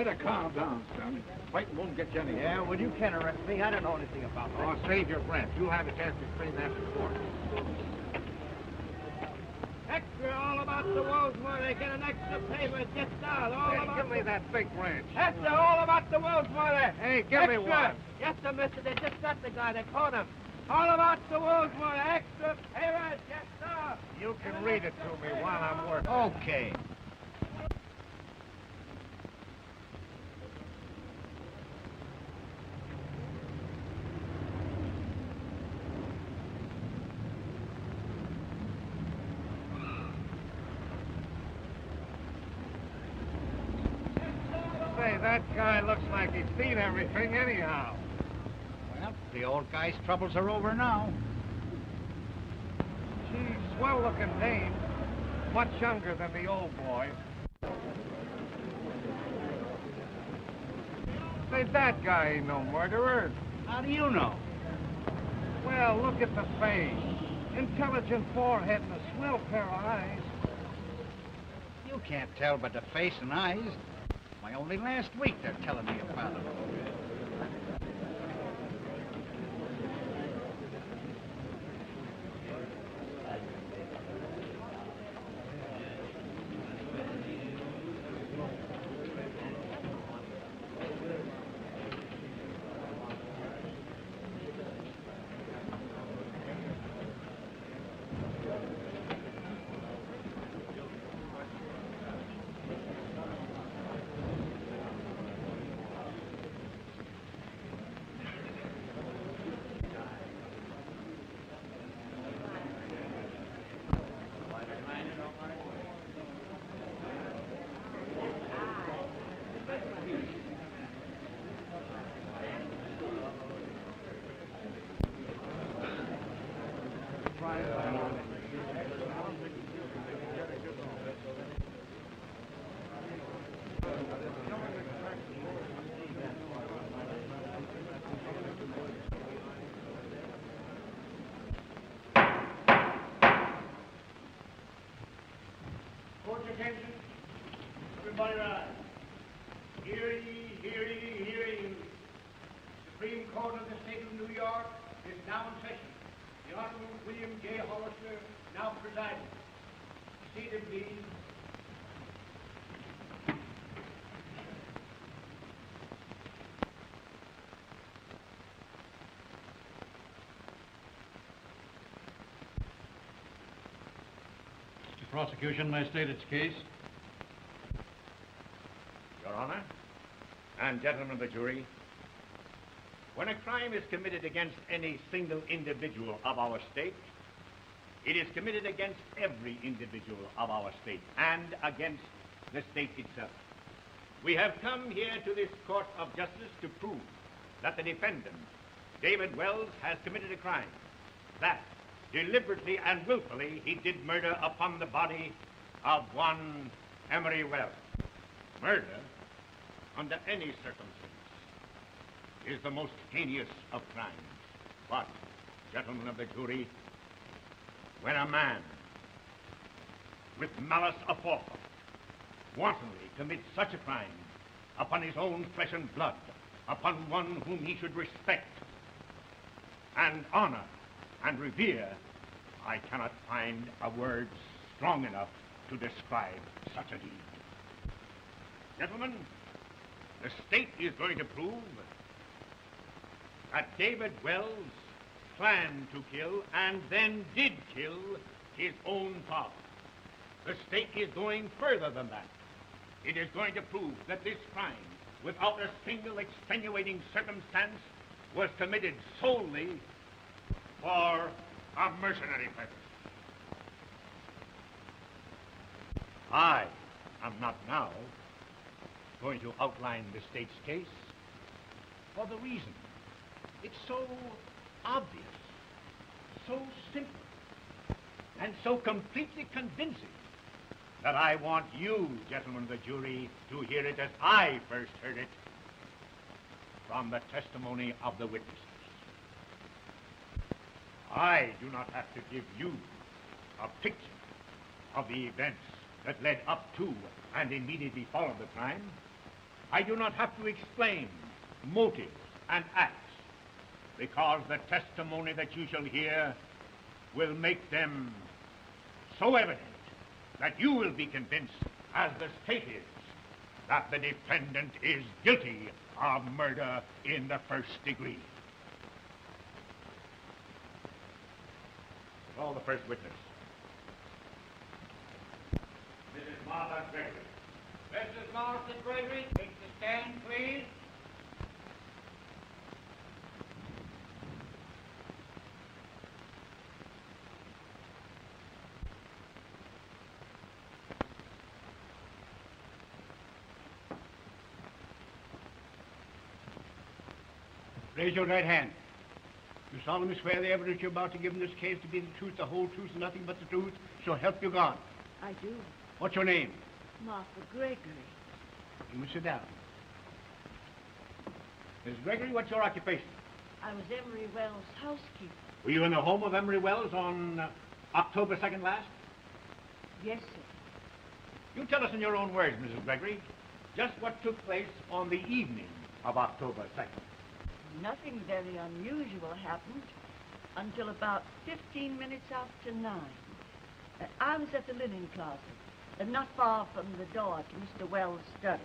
better calm down, son. Fighting won't get you anywhere. Yeah, well, you can arrest me. I don't know anything about that. Oh, save your breath. You'll have a chance to explain that to court. Extra all about the wolves, Murray. Get an extra paper. Get down. All about Give me that big branch. Extra all about the wolves, Murray. Hey, give me one. Yes, sir, mister. They just got the guy. They caught him. All about the wolves, Murray. Extra paper. Yes, sir. You can read it to me while I'm working. Okay. Say, that guy looks like he's seen everything anyhow. Well, the old guy's troubles are over now. Gee, swell-looking dame. Much younger than the old boy. Say, that guy ain't no murderer. How do you know? Well, look at the face. Intelligent forehead and a swell pair of eyes. You can't tell by the face and eyes. Why, only last week they're telling me about him. Court's attention. Everybody rise. Hear ye, hear ye, hear ye. Supreme Court of the State of New York is now in session. The Honorable William J. Hollister now presiding. Seated, please. Prosecution may state its case. Your Honor, and gentlemen of the jury, when a crime is committed against any single individual of our state, it is committed against every individual of our state and against the state itself. We have come here to this court of justice to prove that the defendant, David Wells, has committed a crime, that deliberately and willfully he did murder upon the body of one Emery Wells. Murder, under any circumstance, is the most heinous of crimes. But, gentlemen of the jury, when a man with malice aforethought wantonly commits such a crime upon his own flesh and blood, upon one whom he should respect and honor and revere, I cannot find a word strong enough to describe such a deed. Gentlemen, the state is going to prove that David Wells planned to kill and then did kill his own father. The state is going further than that. It is going to prove that this crime, without a single extenuating circumstance, was committed solely for a mercenary purpose. I am not now going to outline the state's case for the reason it's so obvious, so simple, and so completely convincing that I want you, gentlemen of the jury, to hear it as I first heard it from the testimony of the witnesses. I do not have to give you a picture of the events that led up to and immediately followed the crime. I do not have to explain motives and acts, because the testimony that you shall hear will make them so evident that you will be convinced, as the state is, that the defendant is guilty of murder in the first degree. Call the first witness. Mrs. Martha Gregory. Mrs. Martha Gregory, take the stand, please. Raise your right hand. You solemnly swear the evidence you're about to give in this case to be the truth, the whole truth, and nothing but the truth, so help you God. I do. What's your name? Martha Gregory. You may sit down. Mrs. Gregory, what's your occupation? I was Emery Wells' housekeeper. Were you in the home of Emery Wells on October 2nd last? Yes, sir. You tell us in your own words, Mrs. Gregory, just what took place on the evening of October 2nd. Nothing very unusual happened until about 15 minutes after 9. I was at the linen closet, not far from the door to Mr. Wells' study.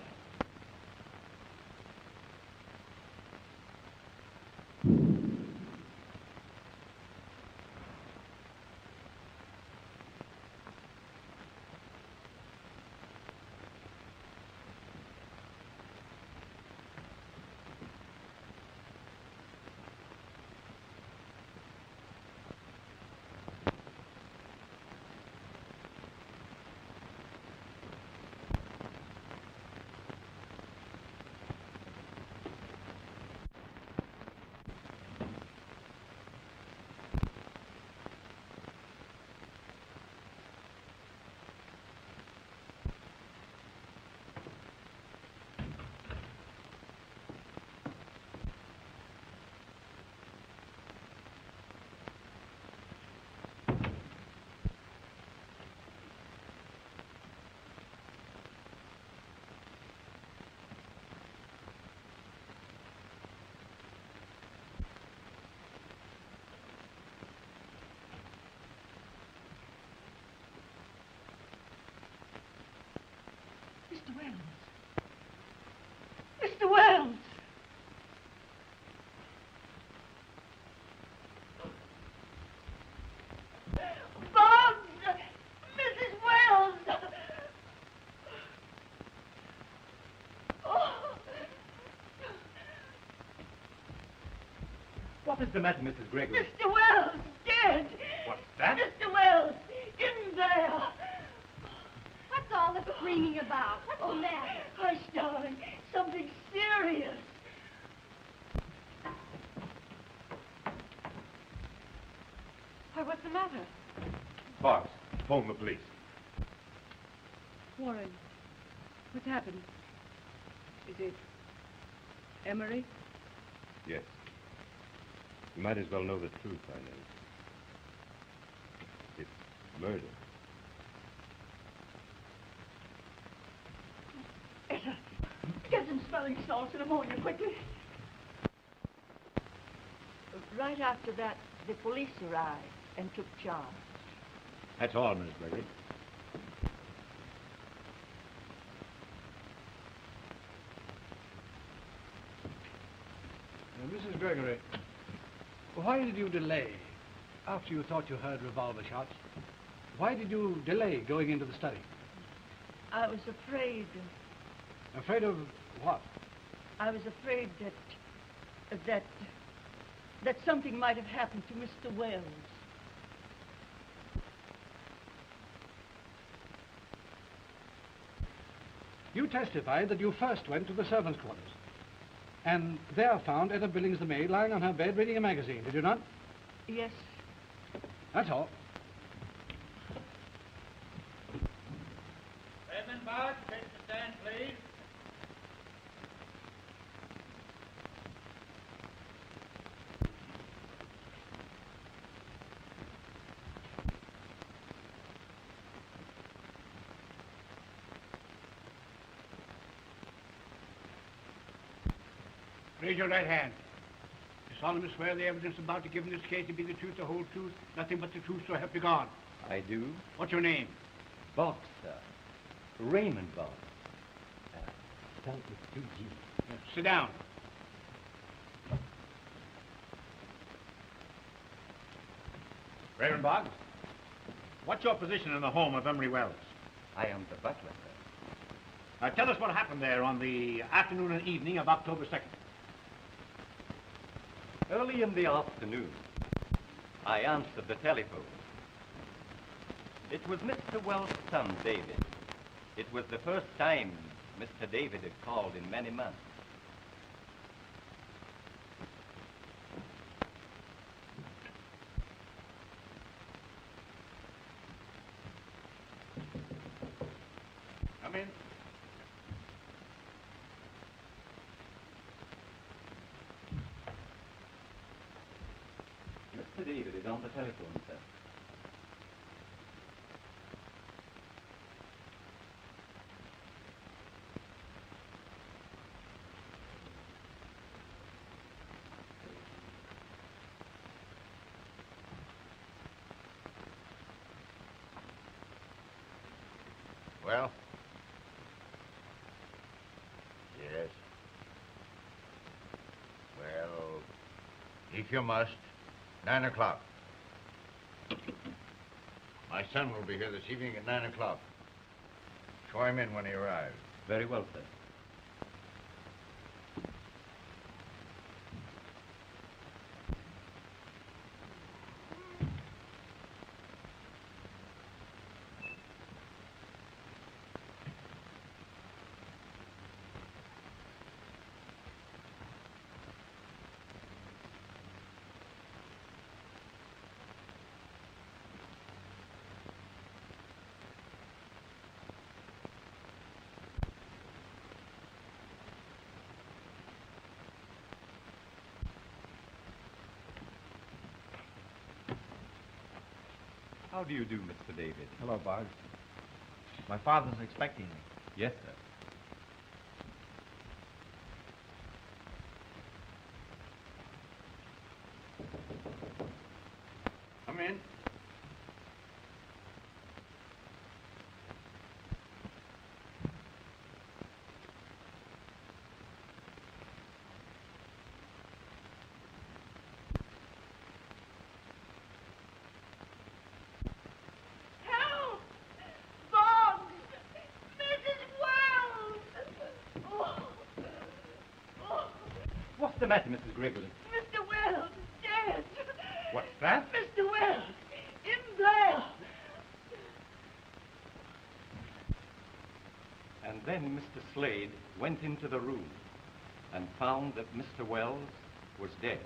Mr. Wells. Mr. Wells! Bobs! Mrs. Wells! Oh. What is the matter, Mrs. Gregory? Mr. Wells! Dead! What's that? Mr. Wells! In there! What's all the screaming about? What's the matter? Hush, darling. Something serious. Why, what's the matter? Fox, phone the police. Warren, what's happened? Is it Emery? Yes. You might as well know the truth, I know. It's murder. Etta, get some smelling salts and ammonia quickly. Right after that, the police arrived and took charge. That's all, Miss Gregory. Mrs. Gregory, why did you delay after you thought you heard revolver shots? Why did you delay going into the study? I was afraid. Afraid of what? I was afraid that something might have happened to Mr. Wells. You testified that you first went to the servants' quarters and there found Etta Billings, the maid, lying on her bed reading a magazine, did you not? Yes. That's all. Redmond Bart, take the stand, please. Raise your right hand. You solemnly swear the evidence about to give in this case to be the truth, the whole truth, nothing but the truth, so help you God. I do. What's your name? Boggs, sir. Raymond Boggs. Spelled with two G's. Yes, sit down. Raymond Boggs, what's your position in the home of Emery Wells? I am the butler, sir. Tell us what happened there on the afternoon and evening of October 2nd. Early in the afternoon, I answered the telephone. It was Mr. Wells' son, David. It was the first time Mr. David had called in many months. Come in. Mr. David is on the telephone, sir. Well? Yes. Well, if you must, 9 o'clock. My son will be here this evening at 9 o'clock. Show him in when he arrives. Very well, sir. How do you do, Mr. David? Hello, Boggs. My father's expecting me. Yes, sir. Come in. Help! Boggs! Mrs. Wells! Oh. Oh. What's the matter, Mrs. Gregory? Mr. Wells is dead. What's that? Mr. Wells, in there. And then Mr. Slade went into the room and found that Mr. Wells was dead.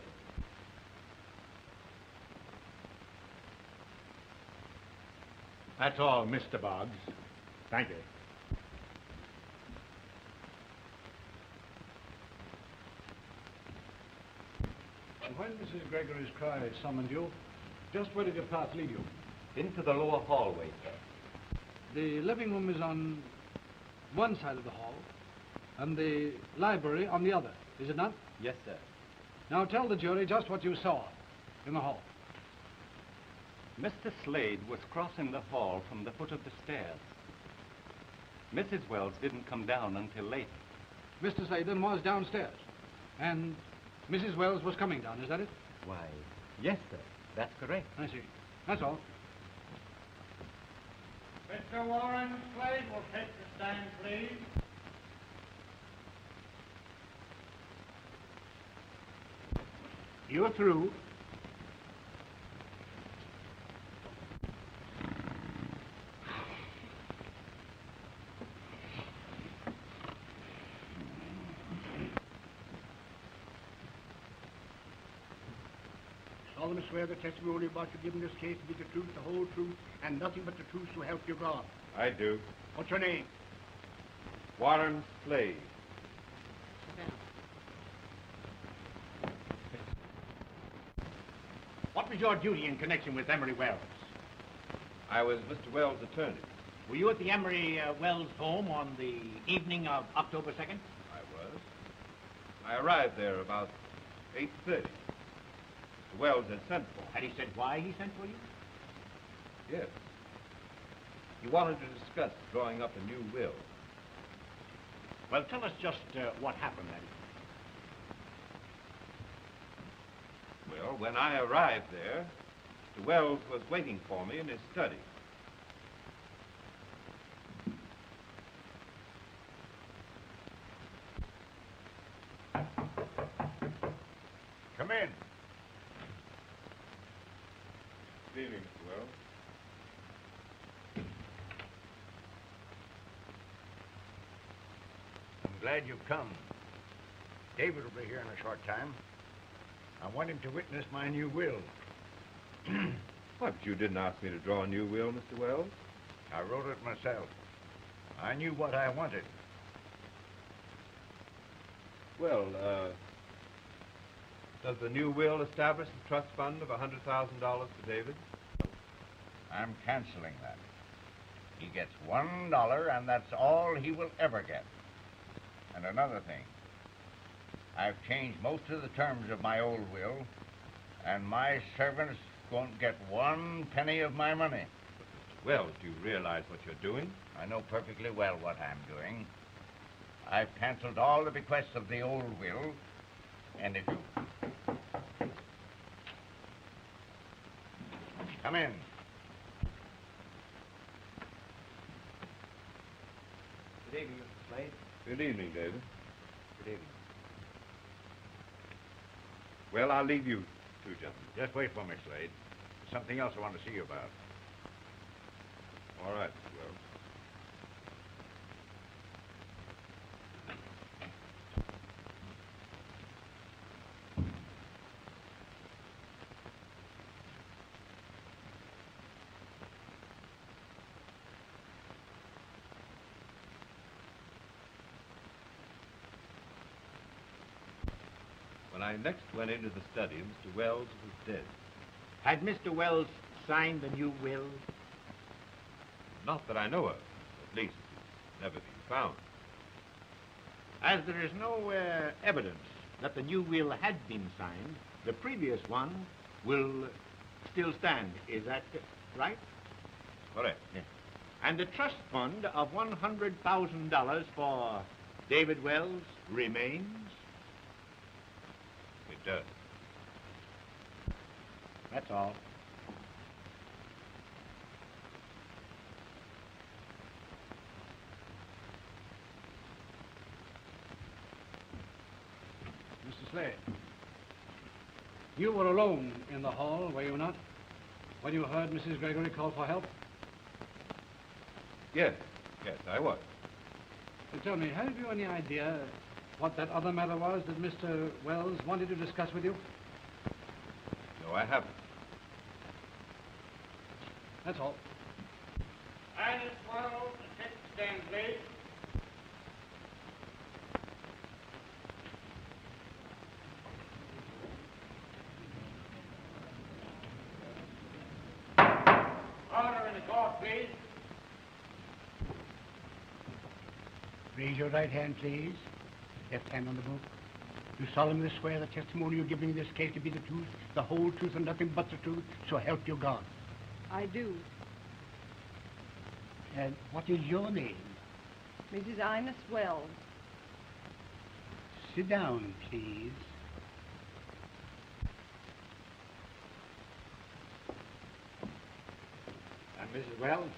That's all, Mr. Boggs. Thank you. And when Mrs. Gregory's cry summoned you, just where did your path lead you? Into the lower hallway, sir. The living room is on one side of the hall, and the library on the other, is it not? Yes, sir. Now tell the jury just what you saw in the hall. Mr. Slade was crossing the hall from the foot of the stairs. Mrs. Wells didn't come down until later. Mr. Slade then was downstairs, and Mrs. Wells was coming down, is that it? Why, yes, sir. That's correct. I see. That's all. Mr. Warren Slade will take the stand, please. You're through. Solemnly swear the testimony about you giving this case to be the truth, the whole truth, and nothing but the truth, so help you God. I do. What's your name? Warren Slade. What was your duty in connection with Emery Wells? I was Mr. Wells' attorney. Were you at the Emery Wells home on the evening of October 2nd? I was. I arrived there about 8:30. Mr. Wells had sent for me. Had he said why he sent for you? Yes. He wanted to discuss drawing up a new will. Well, tell us just what happened that evening. Well, when I arrived there, Mr. Wells was waiting for me in his study. Come in. Good evening, Mr. Wells. I'm glad you've come. David will be here in a short time. I want him to witness my new will. Why, but you didn't ask me to draw a new will, Mr. Wells. I wrote it myself. I knew what I wanted. Well, does the new will establish a trust fund of $100,000 for David? I'm canceling that. He gets $1, and that's all he will ever get. And another thing, I've changed most of the terms of my old will, and my servants won't get 1 penny of my money. Wells, do you realize what you're doing? I know perfectly well what I'm doing. I've canceled all the bequests of the old will, and if you... Come in. Good evening, Mr. Slade. Good evening, David. Good evening. Well, I'll leave you two gentlemen. Just wait for me, Slade. There's something else I want to see you about. All right, Mr. Wells. When I next went into the study, Mr. Wells was dead. Had Mr. Wells signed the new will? Not that I know of. At least, it's never been found. As there is no evidence that the new will had been signed, the previous one will still stand. Is that right? Correct. Yes. And the trust fund of $100,000 for David Wells remains? It does. That's all. Mr. Slade, you were alone in the hall, were you not, when you heard Mrs. Gregory call for help? Yes, I was. Tell me, have you any idea what that other matter was that Mr. Wells wanted to discuss with you? No, I haven't. That's all. Irish Wells, stand, please. Order in the court, please. Raise your right hand, please. Left hand on the book. You solemnly swear the testimony you're giving in this case to be the truth, the whole truth, and nothing but the truth, so help you God. I do. And what is your name? Mrs. Ines Wells. Sit down, please. Mrs. Wells,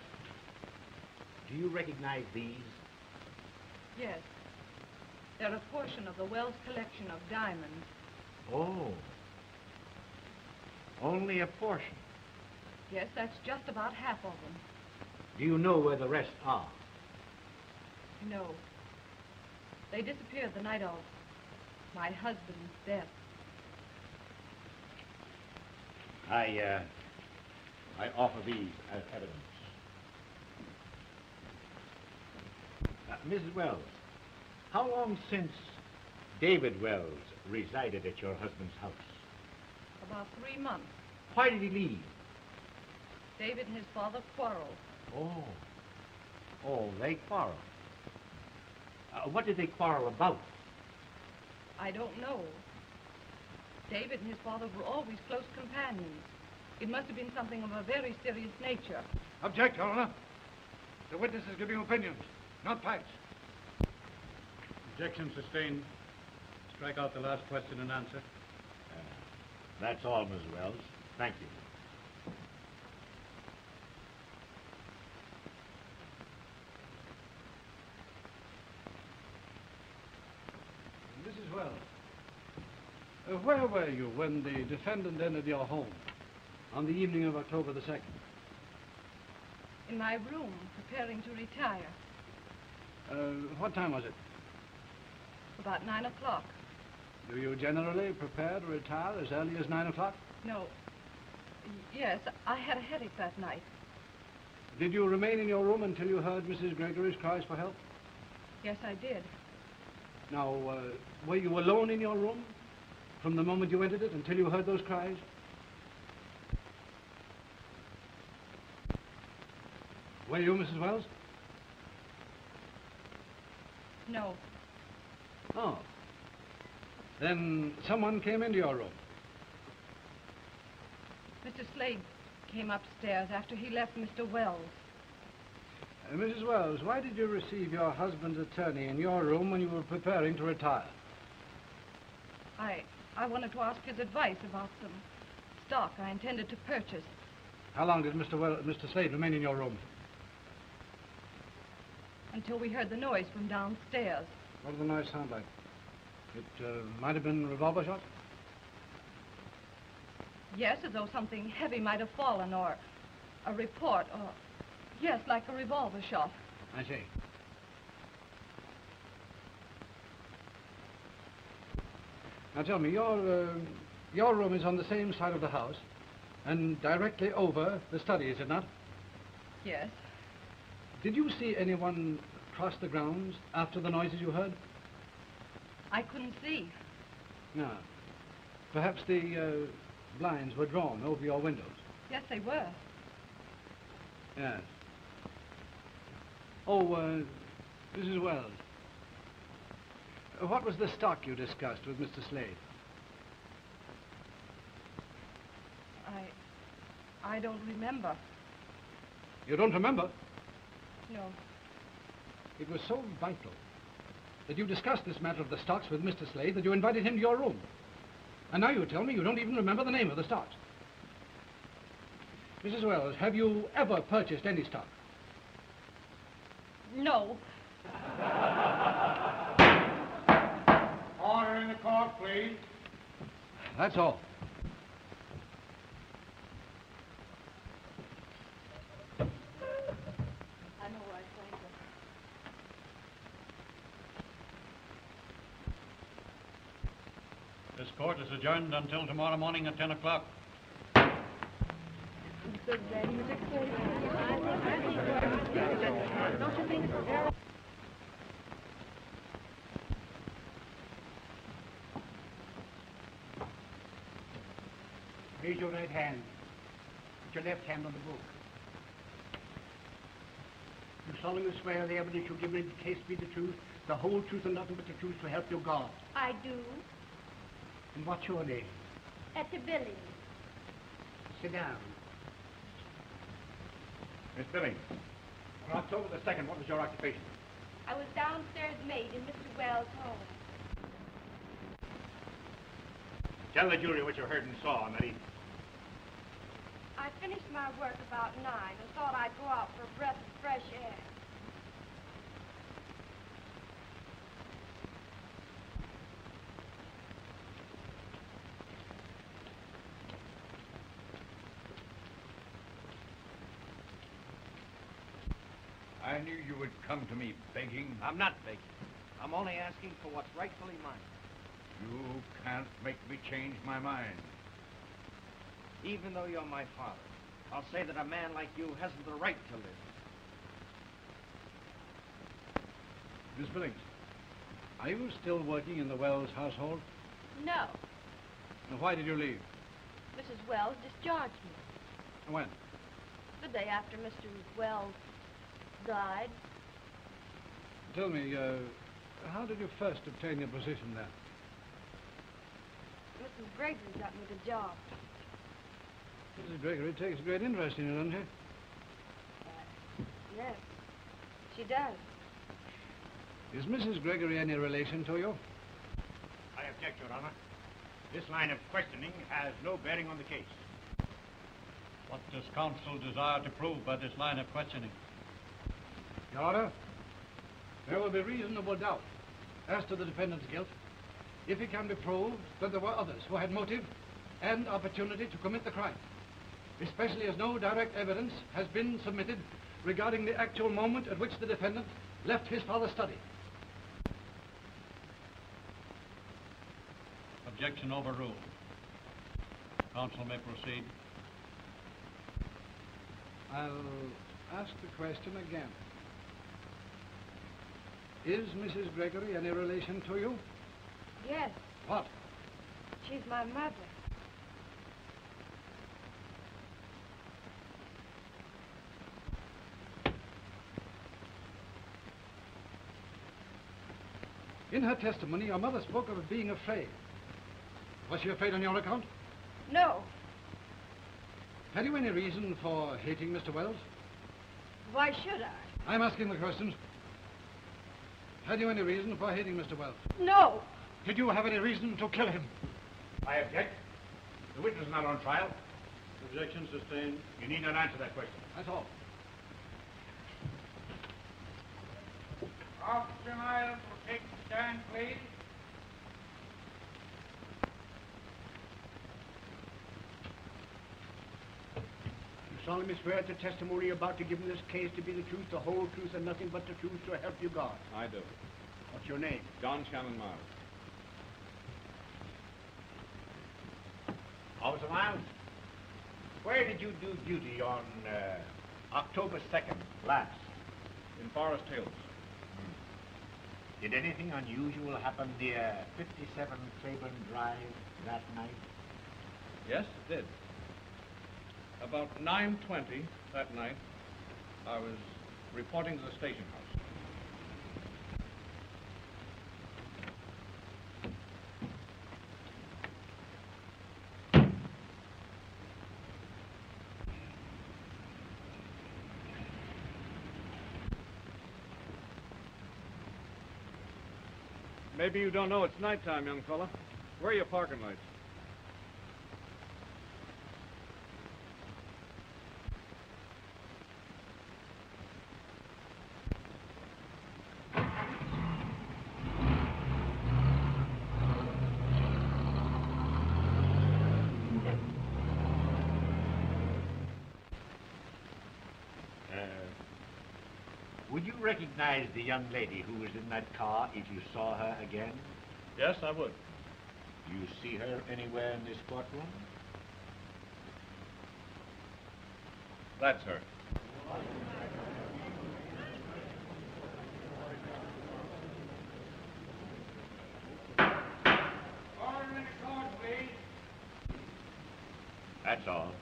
do you recognize these? Yes. They're a portion of the Wells collection of diamonds. Oh. Only a portion. Yes, that's just about half of them. Do you know where the rest are? No. They disappeared the night of my husband's death. I offer these as evidence. Mrs. Wells, how long since David Wells resided at your husband's house? About 3 months. Why did he leave? David and his father quarreled. Oh, they quarreled. What did they quarrel about? I don't know. David and his father were always close companions. It must have been something of a very serious nature. Object, Your Honor. The witness is giving opinions, not facts. Objection sustained. Strike out the last question and answer. That's all, Miss Wells. Thank you. Mrs. Wells, where were you when the defendant entered your home on the evening of October the 2nd? In my room, preparing to retire. What time was it? About 9 o'clock. Do you generally prepare to retire as early as 9 o'clock? No. Yes, I had a headache that night. Did you remain in your room until you heard Mrs. Gregory's cries for help? Yes, I did. Now, were you alone in your room from the moment you entered it until you heard those cries? Were you, Mrs. Wells? No. Oh. Then someone came into your room. Mr. Slade came upstairs after he left Mr. Wells. Mrs. Wells, why did you receive your husband's attorney in your room when you were preparing to retire? I wanted to ask his advice about some stock I intended to purchase. How long did Mr. Slade remain in your room? Until we heard the noise from downstairs. What did the noise sound like? It might have been revolver shots? Yes, as though something heavy might have fallen, or a report, or... Yes, like a revolver shot. I see. Now tell me, your room is on the same side of the house and directly over the study, is it not? Yes. Did you see anyone cross the grounds after the noises you heard? I couldn't see. No. Perhaps the blinds were drawn over your windows. Yes, they were. Yes. Oh, Mrs. Wells. What was the stock you discussed with Mr. Slade? I don't remember. You don't remember? No. It was so vital that you discussed this matter of the stocks with Mr. Slade that you invited him to your room. And now you tell me you don't even remember the name of the stocks. Mrs. Wells, have you ever purchased any stock? No. Order in the court, please. That's all. I know where I signed it. This court is adjourned until tomorrow morning at 10 o'clock. Raise your right hand. Put your left hand on the book. You solemnly swear the evidence you give in the case be the truth, the whole truth and nothing but the truth, to help you God. I do. And what's your name? Etta Billings. Sit down. Miss Billings, on October the 2nd, what was your occupation? I was downstairs maid in Mr. Wells' home. Tell the jury what you heard and saw on that evening. I finished my work about 9 and thought I'd go out for a breath of fresh air. I knew you would come to me begging. I'm not begging. I'm only asking for what's rightfully mine. You can't make me change my mind. Even though you're my father, I'll say that a man like you hasn't the right to live. Miss Billings, are you still working in the Wells household? No. And why did you leave? Mrs. Wells discharged me When? the day after Mr. Wells died. Tell me, how did you first obtain your position there? Mrs. Gregory got me the job. Mrs. Gregory takes great interest in you, doesn't she? Yes, she does. Is Mrs. Gregory any relation to you? I object, Your Honor. This line of questioning has no bearing on the case. What does counsel desire to prove by this line of questioning? Your Honor, there will be reasonable doubt as to the defendant's guilt if it can be proved that there were others who had motive and opportunity to commit the crime, especially as no direct evidence has been submitted regarding the actual moment at which the defendant left his father's study. Objection overruled. Counsel may proceed. I'll ask the question again. Is Mrs. Gregory any relation to you? Yes, What? she's my mother. In her testimony, your mother spoke of being afraid. Was she afraid on your account? No, Had you any reason for hating Mr. Wells? why should I? I'm asking the questions. Had you any reason for hating Mr. Wells? No, Did you have any reason to kill him? I object. The witness is not on trial. Objection sustained. You need not answer that question. That's all. Officer Miles will take the stand, please. You solemnly swear that the testimony you're about to give in this case to be the truth, the whole truth, and nothing but the truth, so help you God. I do. What's your name? John Shannon Miles. Officer Miles, where did you do duty on October 2nd last? In Forest Hills. Did anything unusual happen near 57 Claiborne Drive that night? Yes, it did. About 9:20 that night, I was reporting to the station house. Maybe you don't know it's nighttime, young fella. Where are your parking lights? Would you recognize the young lady who was in that car if you saw her again? Yes, I would. Do you see her anywhere in this courtroom? That's her. Order in the court, please. That's all.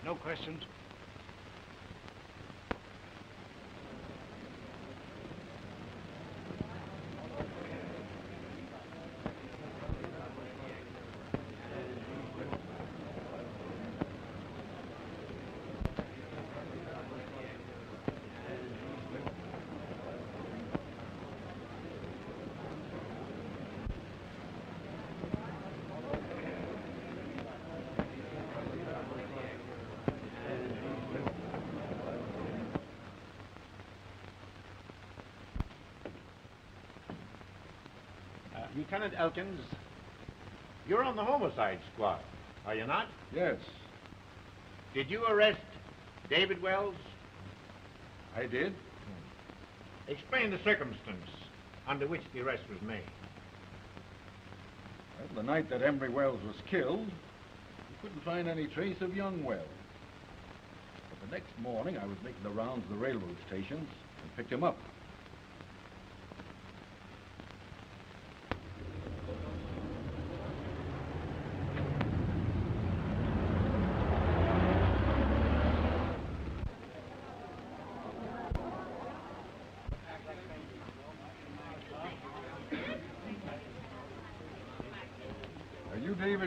No questions. Lieutenant Elkins, you're on the homicide squad, are you not? Yes, Did you arrest David Wells? I did. Explain the circumstance under which the arrest was made. Well, the night that Emery Wells was killed, we couldn't find any trace of young Wells. But the next morning, I was making the rounds of the railroad stations and picked him up.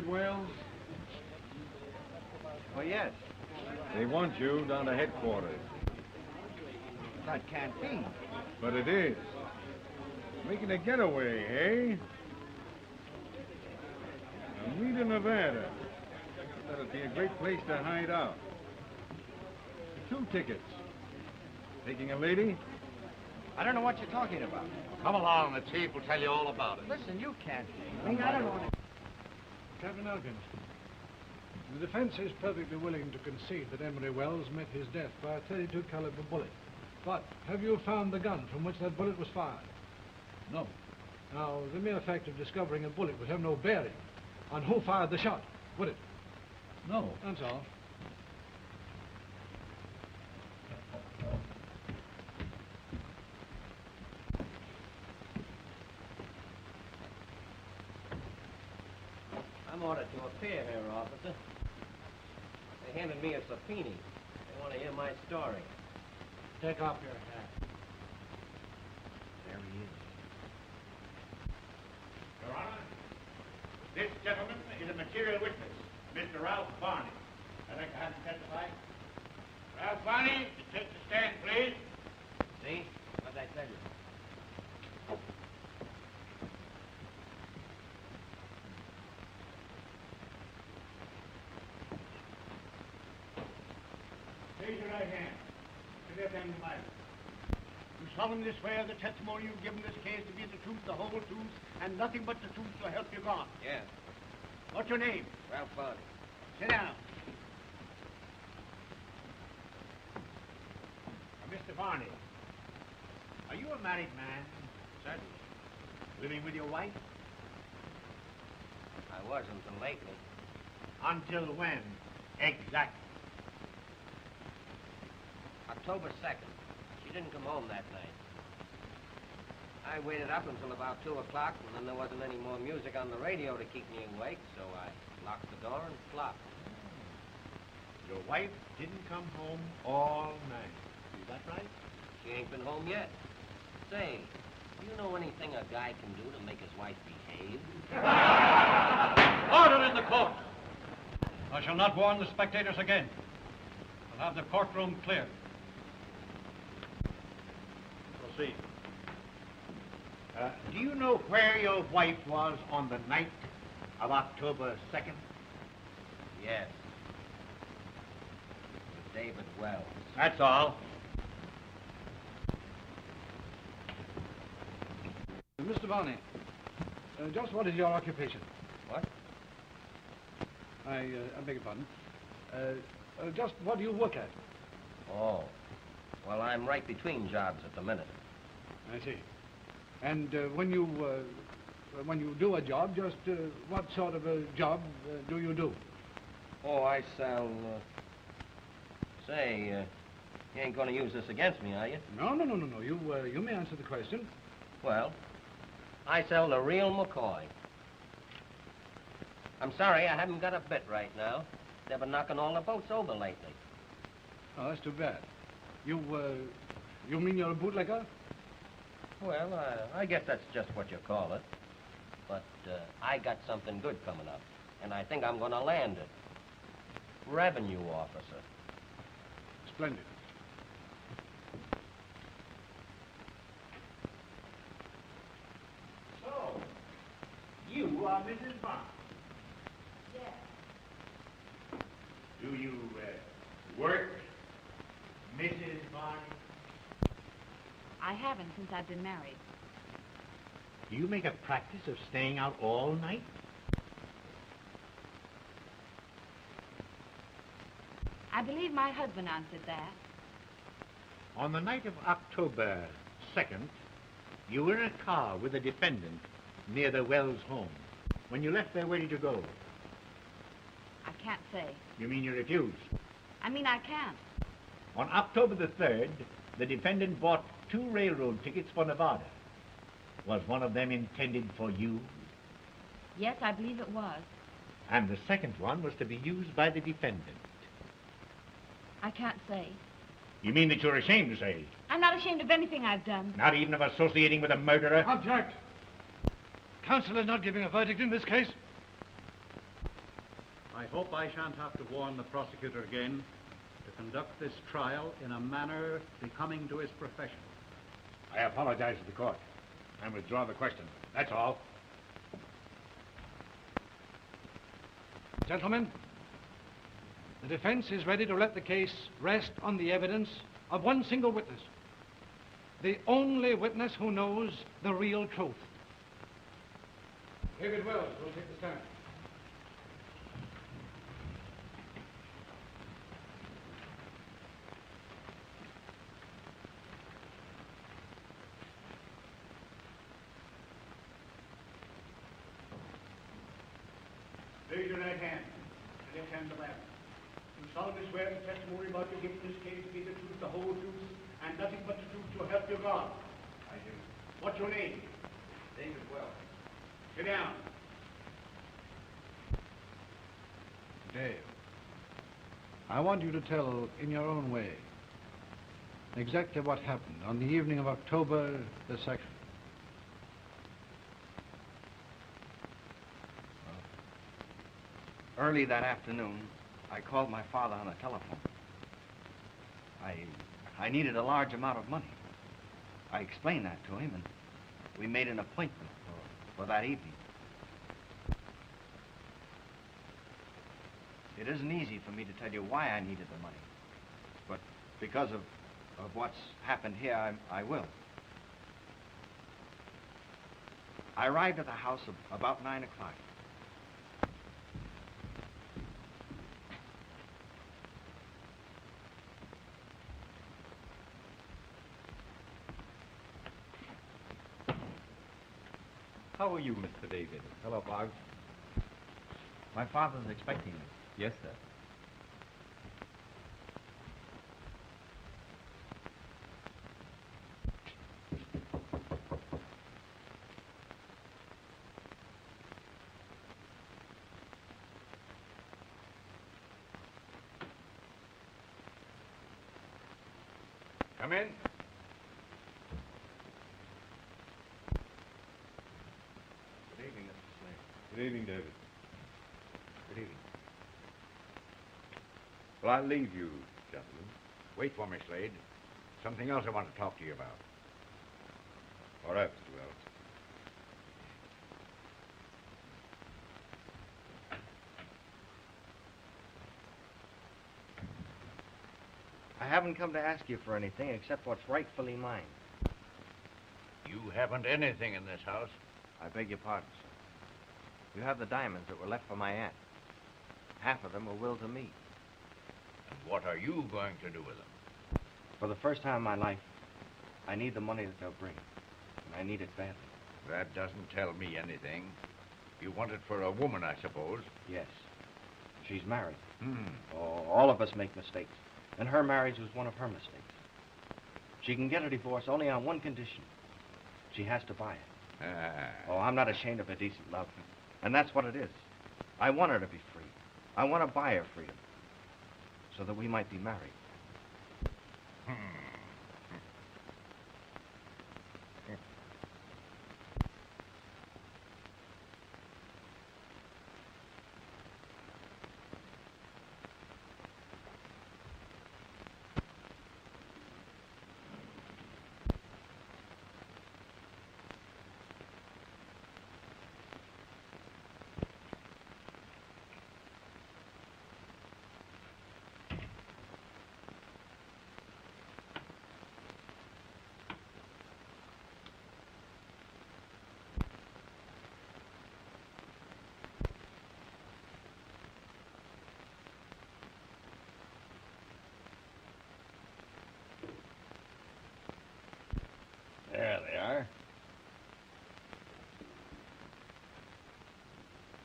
it, Wells? Well, yes. They want you down to headquarters. That can't be. But it is. Making a getaway, eh? Alameda, Nevada. That'd be a great place to hide out. 2 tickets. Taking a lady? I don't know what you're talking about. Come along, the chief will tell you all about it. Listen, you can't take me. I don't want to. Captain Elkins, the defense is perfectly willing to concede that Emery Wells met his death by a .32 caliber bullet. But have you found the gun from which that bullet was fired? No. Now, the mere fact of discovering a bullet would have no bearing on who fired the shot, would it? No. That's all. I'm ordered to appear here, officer. They handed me a subpoena. They want to hear my story. Take off your hat. There he is. Your Honor, this gentleman is a material witness, Mr. Ralph Barney. I'd like to have him testify. Ralph Barney, take the stand, please. See? What I tell you. Raise your right hand. To the left hand of the Bible. You solemnly swear the testimony you give in this case to be the truth, the whole truth, and nothing but the truth, so help you God. Yeah. What's your name? Ralph Barney. Sit down. Mr. Barney, are you a married man? Certainly. Living with your wife? I was until lately. Until when? Exactly. October 2nd. She didn't come home that night. I waited up until about 2 o'clock, and then there wasn't any more music on the radio to keep me awake, so I locked the door and flopped. Your wife didn't come home all night. Is that right? She ain't been home yet. Say, do you know anything a guy can do to make his wife behave? Order in the court. I shall not warn the spectators again. I'll have the courtroom clear. Proceed. Do you know where your wife was on the night of October 2nd? Yes. With David Wells. That's all. Mr. Barney, just what is your occupation? What? I beg your pardon. Just what do you work at? Oh. Well, I'm right between jobs at the minute. I see. And when you do a job, just what sort of a job do you do? Oh, I sell, Say, you ain't going to use this against me, are you? No. You may answer the question. Well, I sell the real McCoy. I'm sorry, I haven't got a bit right now. They've been knocking all the boats over lately. Oh, that's too bad. You mean you're a bootlegger? Well, I guess that's just what you call it. But I got something good coming up, and I think I'm going to land it. Revenue officer. Splendid. So, you are Mrs. Barney. Yes. Do you work, Mrs. Barney? I haven't since I've been married. Do you make a practice of staying out all night? I believe my husband answered that. On the night of October 2nd, you were in a car with a defendant near the Wells home. When you left there, where did you go? I can't say. You mean you refused? I mean, I can't. On October the 3rd, the defendant bought 2 railroad tickets for Nevada. Was one of them intended for you? Yes, I believe it was. And the second one was to be used by the defendant. I can't say. You mean that you're ashamed to say? I'm not ashamed of anything I've done. Not even of associating with a murderer? Object! Counsel is not giving a verdict in this case. I hope I shan't have to warn the prosecutor again to conduct this trial in a manner becoming to his profession. I apologize to the court and withdraw the question. That's all. Gentlemen, the defense is ready to let the case rest on the evidence of one single witness. The only witness who knows the real truth. David Wells will take the stand. Raise your right hand and left hand the Bible. You solemnly swear the testimony about you give in this case to be the truth, the whole truth, and nothing but the truth, so help you God. I do. What's your name? David Wells. Sit down. Dave, I want you to tell, in your own way, exactly what happened on the evening of October the 2nd. Early that afternoon, I called my father on the telephone. I needed a large amount of money. I explained that to him, and we made an appointment for that evening. It isn't easy for me to tell you why I needed the money, but because of what's happened here, I will. I arrived at the house about 9 o'clock. How are you, Mr. David? Hello, Boggs. My father's expecting me. Yes, sir. Come in. Good evening, Mr. Slade. Good evening, David. Good evening. Well, I'll leave you, gentlemen. Wait for me, Slade. Something else I want to talk to you about. All right, Mr. Wells. I haven't come to ask you for anything except what's rightfully mine. You haven't anything in this house. I beg your pardon, sir. You have the diamonds that were left for my aunt. Half of them were willed to me. And what are you going to do with them? For the first time in my life, I need the money that they'll bring. And I need it badly. That doesn't tell me anything. You want it for a woman, I suppose. Yes. She's married. Hmm. Oh, all of us make mistakes. And her marriage was one of her mistakes. She can get a divorce only on one condition. She has to buy it. Oh, I'm not ashamed of a decent love. And that's what it is. I want her to be free. I want to buy her freedom. So that we might be married. There they are.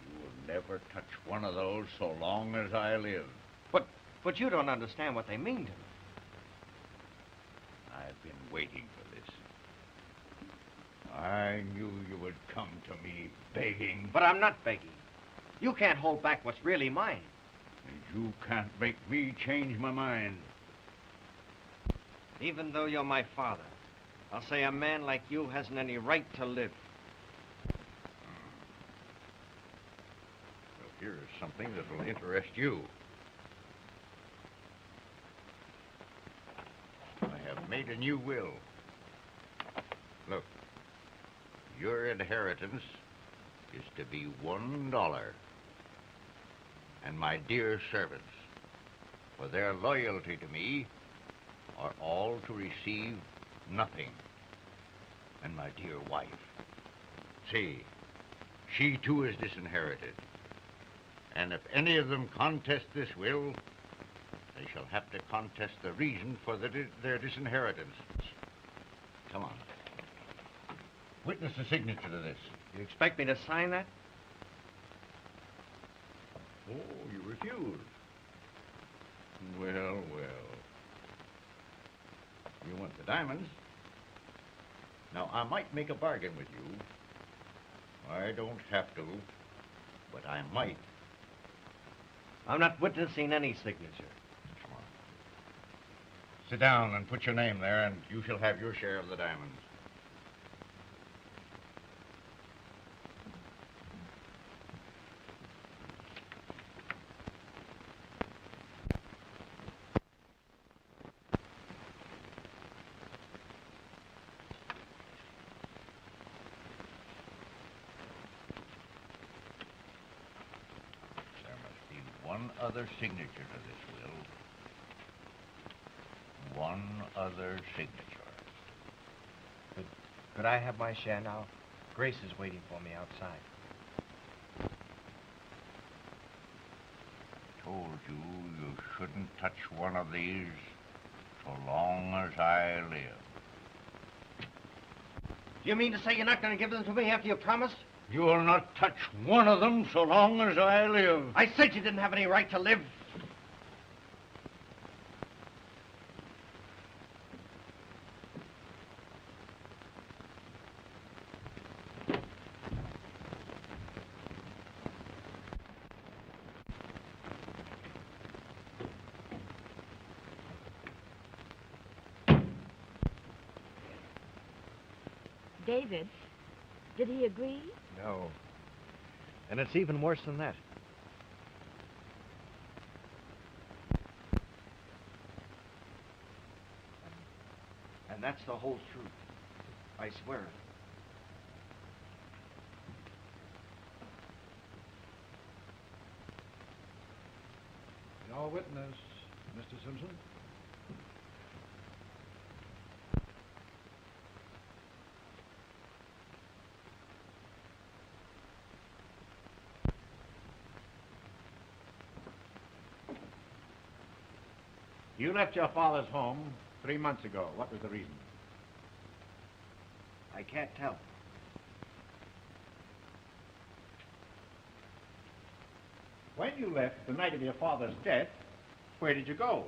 You will never touch one of those so long as I live. But you don't understand what they mean to me. I've been waiting for this. I knew you would come to me begging. But I'm not begging. You can't hold back what's really mine. And you can't make me change my mind. Even though you're my father, I'll say a man like you hasn't any right to live. Here is something that will interest you. I have made a new will. Look, your inheritance is to be $1. And my dear servants, for their loyalty to me, are all to receive nothing. And my dear wife, see, she too is disinherited. And if any of them contest this will, they shall have to contest the reason for their disinheritance. Come on. Witness the signature to this. You expect me to sign that? Oh, you refuse. Well, well. You want the diamonds? Now, I might make a bargain with you. I don't have to, but I might. I'm not witnessing any signature. Come on. Sit down and put your name there, and you shall have your share of the diamonds. One other signature to this will. One other signature. Could I have my share now? Grace is waiting for me outside. I told you you shouldn't touch one of these so long as I live. Do you mean to say you're not going to give them to me after you promised? You will not touch one of them so long as I live. I said you didn't have any right to live. David, did he agree? No. And it's even worse than that. And that's the whole truth. I swear it. Your witness, Mr. Simpson. You left your father's home 3 months ago. What was the reason? I can't tell. When you left the night of your father's death, where did you go?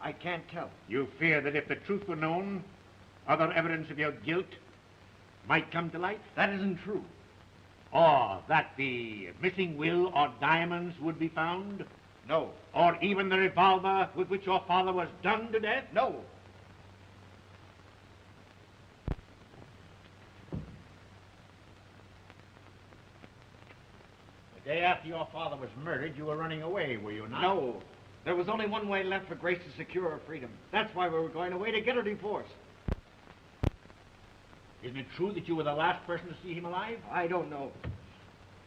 I can't tell. You fear that if the truth were known, other evidence of your guilt might come to light? That isn't true. Or that the missing will or diamonds would be found? No. Or even the revolver with which your father was done to death? No. The day after your father was murdered, you were running away, were you not? No. There was only one way left for Grace to secure her freedom. That's why we were going away, to get her divorced. Isn't it true that you were the last person to see him alive? I don't know.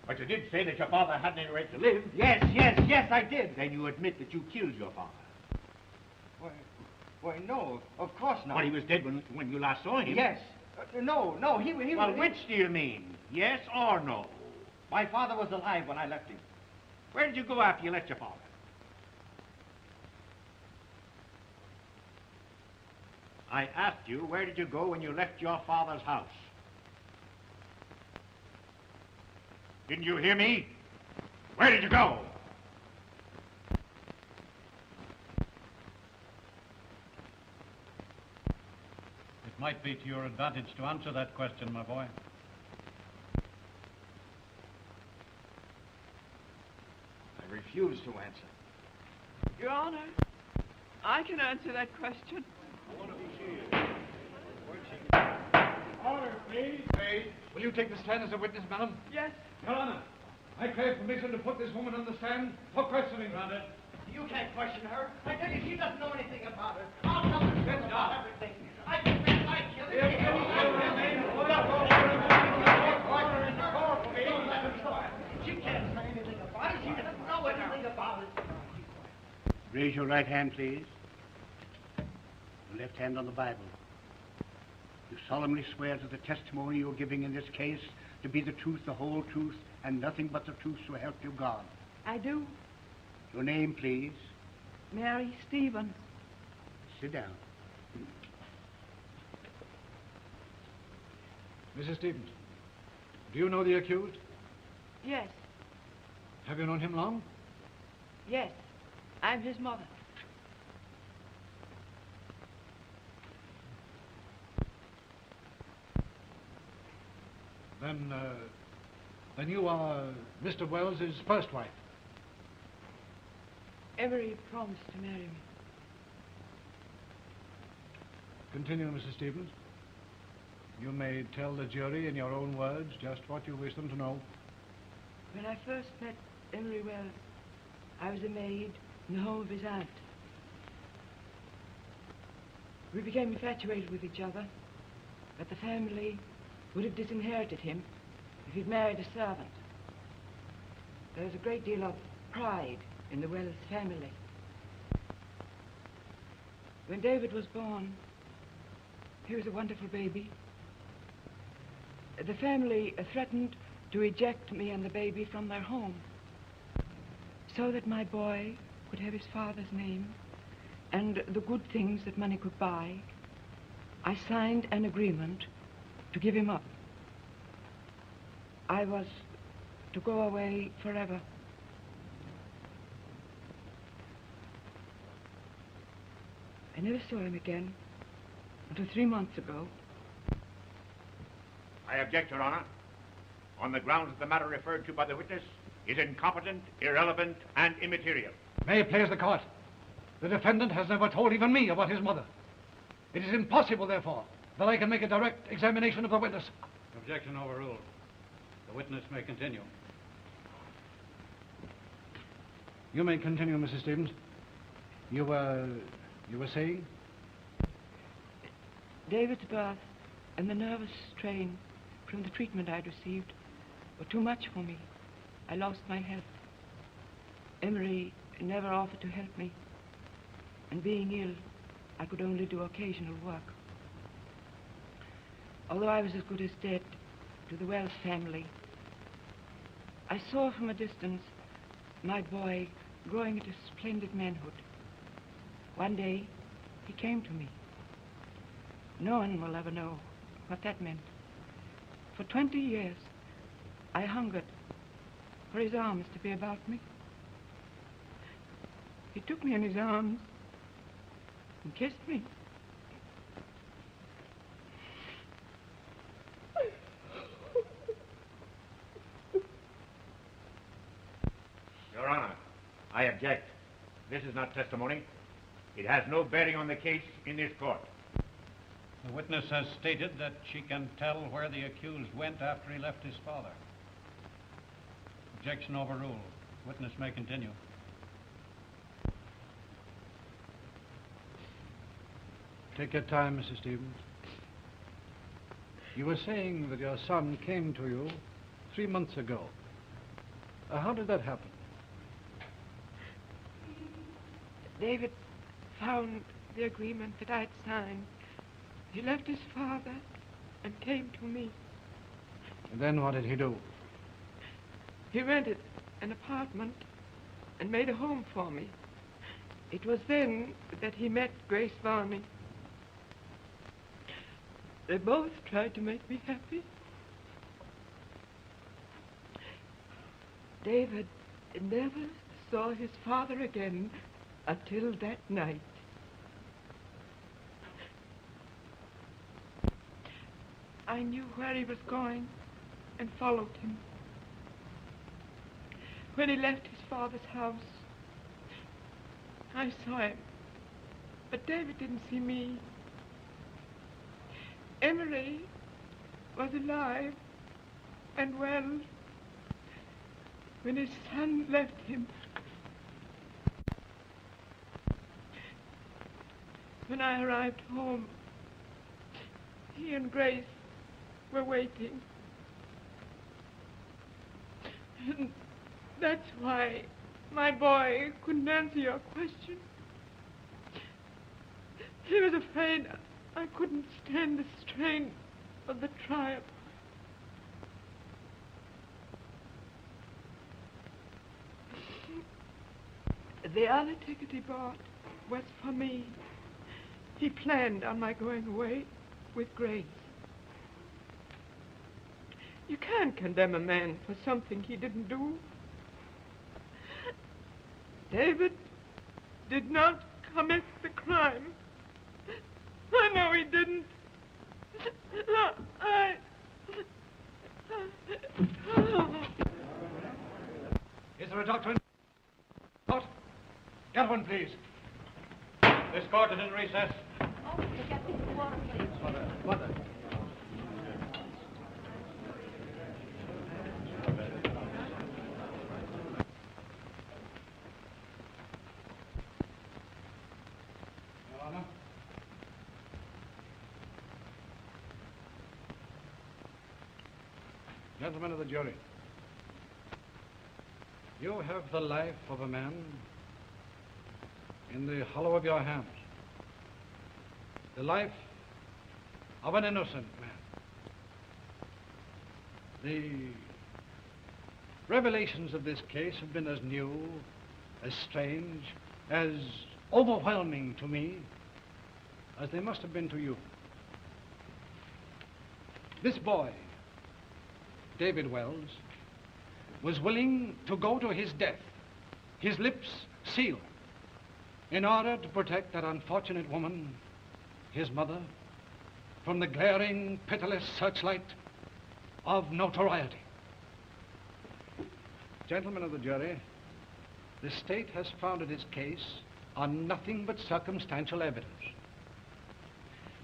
But you did say that your father hadn't any right to live. Yes, I did. Then you admit that you killed your father. Why, no, of course not. Well, he was dead when you last saw him. Yes. No, he Well, which do you mean? Yes or no? My father was alive when I left him. Where did you go after you left your father? I asked you, where did you go when you left your father's house? Didn't you hear me? Where did you go? It might be to your advantage to answer that question, my boy. I refuse to answer. Your Honor, I can answer that question. Order, please. Will you take the stand as a witness, madam? Yes. Your Honor, I crave permission to put this woman on the stand for questioning. Granted. You can't question her. I tell you, she doesn't know anything about it. I'll tell the truth about everything. I confess I killed her. She can't say anything about it. She doesn't know anything about it. Raise your right hand, please. Your left hand on the Bible. You solemnly swear to the testimony you're giving in this case to be the truth, the whole truth, and nothing but the truth, so help you God. I do. Your name, please. Mary Stevens. Sit down. Mrs. Stevens, do you know the accused? Yes, Have you known him long? yes. I'm his mother. Then you are Mr. Wells' first wife. Emery promised to marry me. Continue, Mrs. Stevens. You may tell the jury in your own words just what you wish them to know. When I first met Emery Wells, I was a maid in the home of his aunt. We became infatuated with each other, but the family would have disinherited him if he'd married a servant. There was a great deal of pride in the Wells family. When David was born, he was a wonderful baby. The family threatened to eject me and the baby from their home so that my boy could have his father's name and the good things that money could buy. I signed an agreement to give him up. I was to go away forever. I never saw him again until 3 months ago. I object, Your Honor, on the grounds that the matter referred to by the witness is incompetent, irrelevant, and immaterial. May it please the court. The defendant has never told even me about his mother. It is impossible, therefore, that I can make a direct examination of the witness. Objection overruled. The witness may continue. You may continue, Mrs. Stevens. You were saying? David's birth and the nervous strain from the treatment I'd received were too much for me. I lost my health. Emery never offered to help me, and being ill, I could only do occasional work. Although I was as good as dead to the Wells family, I saw from a distance my boy growing into splendid manhood. One day, he came to me. No one will ever know what that meant. For 20 years, I hungered for his arms to be about me. He took me in his arms and kissed me. Your Honor, I object. This is not testimony. It has no bearing on the case in this court. The witness has stated that she can tell where the accused went after he left his father. Objection overruled. Witness may continue. Take your time, Mrs. Stevens. You were saying that your son came to you 3 months ago. How did that happen? David found the agreement that I'd signed. He left his father and came to me. And then what did he do? He rented an apartment and made a home for me. It was then that he met Grace Varney. They both tried to make me happy. David never saw his father again until that night. I knew where he was going and followed him. When he left his father's house, I saw him, but David didn't see me. Emery was alive and well. when his son left him. When I arrived home, he and Grace were waiting. And that's why my boy couldn't answer your question. He was afraid I couldn't stand the strain of the trial. The other ticket he bought was for me. He planned on my going away with Grace. You can't condemn a man for something he didn't do. David did not commit the crime. I know he didn't. Is there a doctor in? What? Get one, please. This court is in recess. Oh, to get me some water, please. Mother. Your Honor. Gentlemen of the jury, you have the life of a man in the hollow of your hands. The life of an innocent man. The revelations of this case have been as new, as strange, as overwhelming to me as they must have been to you. This boy, David Wells, was willing to go to his death, his lips sealed, in order to protect that unfortunate woman, his mother, from the glaring, pitiless searchlight of notoriety. Gentlemen of the jury, the state has founded its case on nothing but circumstantial evidence.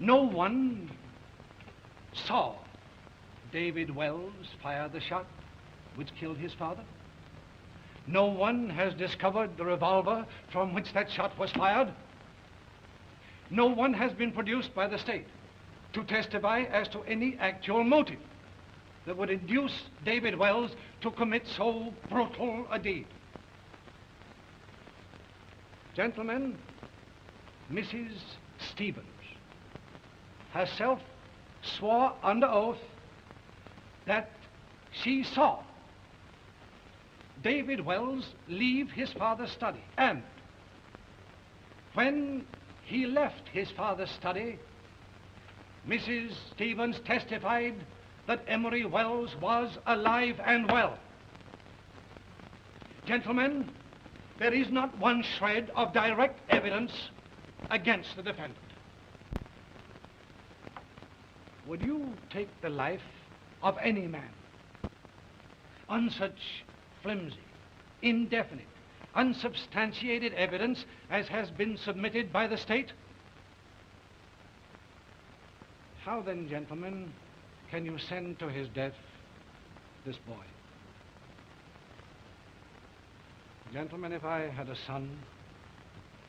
No one saw David Wells fire the shot which killed his father. No one has discovered the revolver from which that shot was fired. No one has been produced by the state to testify as to any actual motive that would induce David Wells to commit so brutal a deed. Gentlemen, Mrs. Stevens herself swore under oath that she saw David Wells leave his father's study, and when he left his father's study, Mrs. Stevens testified that Emery Wells was alive and well. Gentlemen, there is not one shred of direct evidence against the defendant. Would you take the life of any man on such flimsy, indefinite, unsubstantiated evidence as has been submitted by the state? How then, gentlemen, can you send to his death this boy? Gentlemen, if I had a son,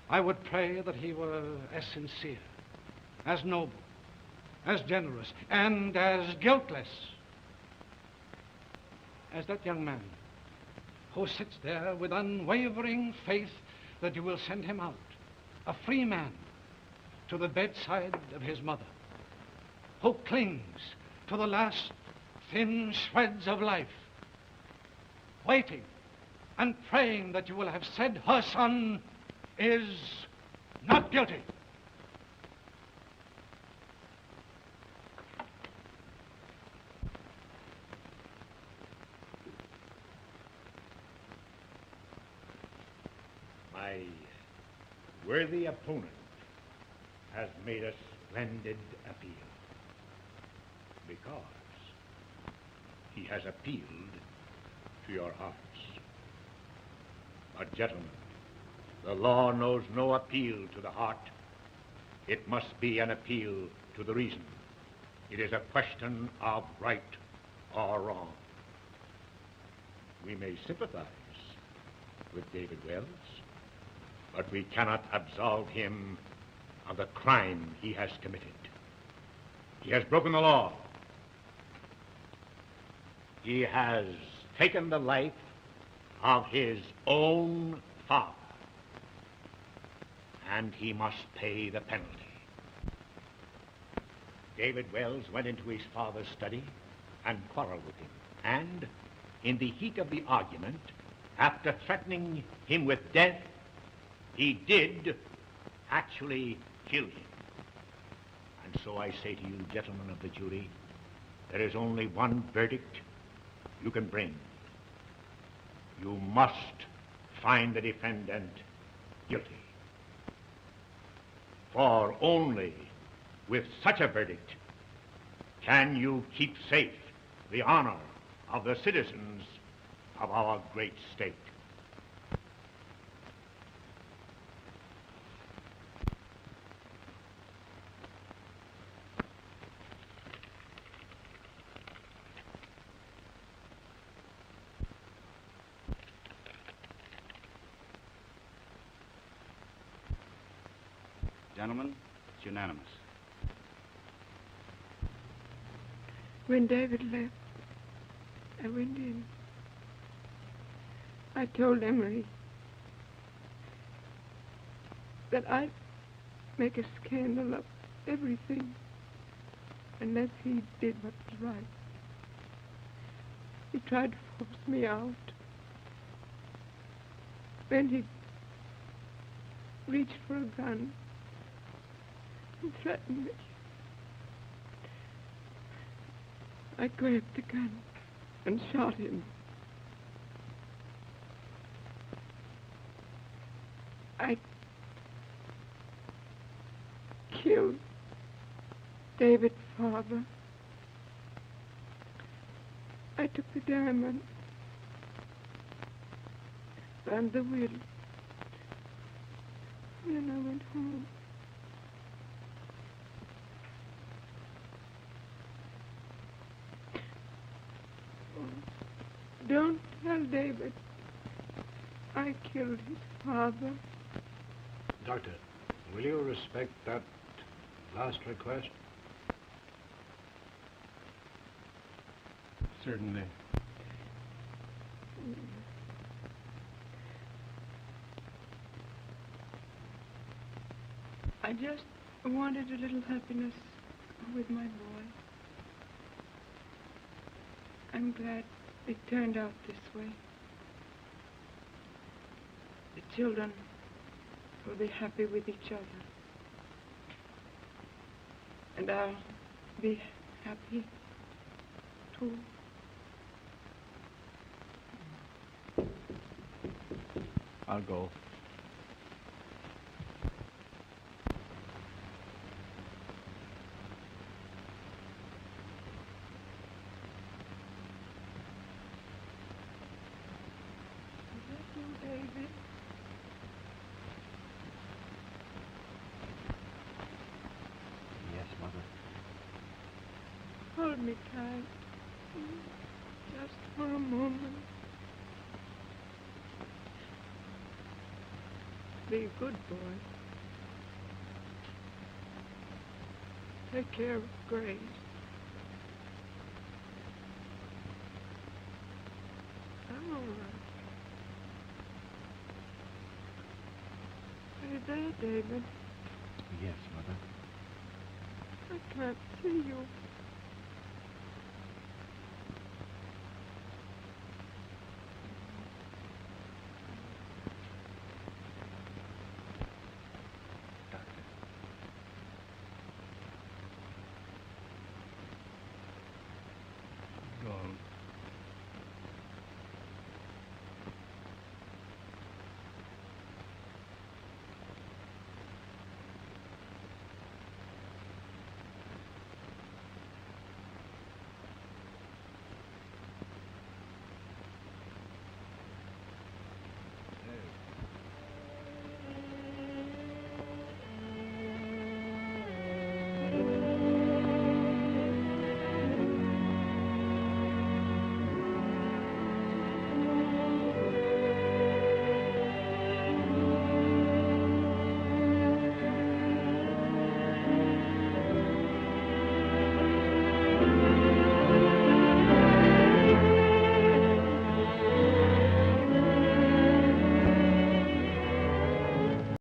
I would pray that he were as sincere, as noble, as generous, and as guiltless as that young man who sits there with unwavering faith that you will send him out, a free man, to the bedside of his mother, who clings to the last thin shreds of life, waiting and praying that you will have said her son is not guilty. My worthy opponent has made a splendid appeal, because he has appealed to your hearts. But, gentlemen, the law knows no appeal to the heart. It must be an appeal to the reason. It is a question of right or wrong. We may sympathize with David Wells, but we cannot absolve him of the crime he has committed. He has broken the law. He has taken the life of his own father, and he must pay the penalty. David Wells went into his father's study and quarreled with him, and in the heat of the argument, after threatening him with death, he did actually kill him. And so I say to you, gentlemen of the jury, there is only one verdict you can bring. You must find the defendant guilty. For only with such a verdict can you keep safe the honor of the citizens of our great state. Gentlemen, it's unanimous. When David left, I went in. I told Emery that I'd make a scandal of everything unless he did what was right. He tried to force me out. Then he reached for a gun and threatened me. I grabbed the gun and shot him. I killed David's father. I took the diamond, found the will, and then I went home. Don't tell David I killed his father. Doctor, will you respect that last request? Certainly. I just wanted a little happiness with my boy. I'm glad it turned out this way. The children will be happy with each other. And I'll be happy too. I'll go. David. Yes, Mother. Hold me tight. Just for a moment. Be a good boy. Take care of Grace. I'm all right. Are you there, David? Yes, Mother. I can't see you.